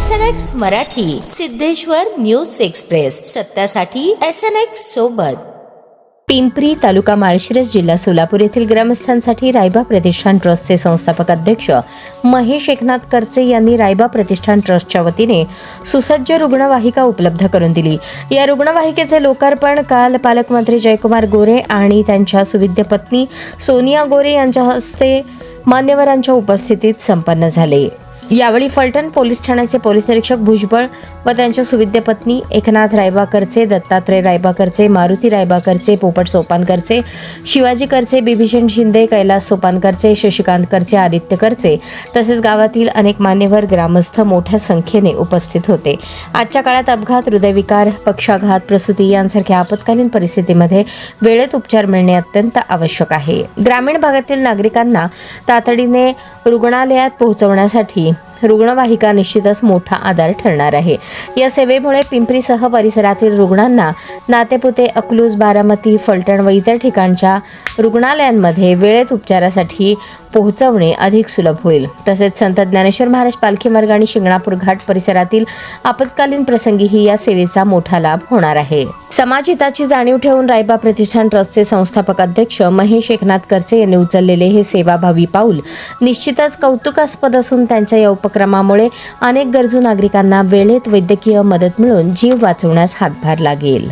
SNX Marathi, Siddheshwar news express, सत्यासाठी SNX सोबत. पिंपरी तालुका माळशिरस जिल्हा सोलापूर येथील ग्रामस्थांसाठी रायबा प्रतिष्ठान ट्रस्टचे संस्थापक अध्यक्ष महेश एकनाथ करचे यांनी रायबा प्रतिष्ठान ट्रस्टच्या वतीने सुसज्ज रुग्णवाहिका उपलब्ध करून दिली. या रुग्णवाहिकेचे लोकार्पण काल पालकमंत्री जयकुमार गोरे आणि त्यांच्या सुविद्य पत्नी सोनिया गोरे यांच्या हस्ते मान्यवरांच्या उपस्थितीत संपन्न झाले. यावेळी फलटण पोलीस ठाण्याचे पोलीस निरीक्षक भुजबळ व त्यांच्या सुविद्य पत्नी एकनाथ रायबा करचे, दत्तात्रय रायबा करचे, मारुती रायबा करचे, पोपट सोपान करचे, शिवाजी करचे, बिभीषण शिंदे, कैलास सोपान करचे, शशिकांत करचे, आदित्य करचे तसेच गावातील अनेक मान्यवर ग्रामस्थ मोठ्या संख्येने उपस्थित होते. आजच्या काळात अपघात, हृदयविकार, पक्षाघात, प्रसूती यांसारख्या आपत्कालीन परिस्थितीमध्ये वेळेत उपचार मिळणे अत्यंत आवश्यक आहे. ग्रामीण भागातील नागरिकांना तातडीने रुग्णालयात पोहोचवण्यासाठी रुग्णवाहिका निश्चितच मोठा आधार ठरणार आहे. या सेवेमुळे पिंपरीसह परिसरातील रुग्णांना नातेपुते, अकलूज, बारामती, फलटण व इतर ठिकाणच्या रुग्णालयांमध्ये वेळेत उपचारासाठी पोहोचवणे अधिक सुलभ होईल. तसेच संत ज्ञानेश्वर महाराज पालखी मार्ग आणि शिंगणापूर घाट परिसरातील आपत्कालीन प्रसंगीही या सेवेचा मोठा लाभ होणार आहे. समाजहिताची जाणीव ठेवून रायबा प्रतिष्ठान ट्रस्टचे संस्थापक अध्यक्ष महेश एकनाथ करचे यांनी उचललेले हे सेवाभावी पाऊल निश्चितच कौतुकास्पद असून त्यांच्या या उपक्रमामुळे अनेक गरजू नागरिकांना वेळेत वैद्यकीय मदत मिळून जीव वाचवण्यास हातभार लागेल.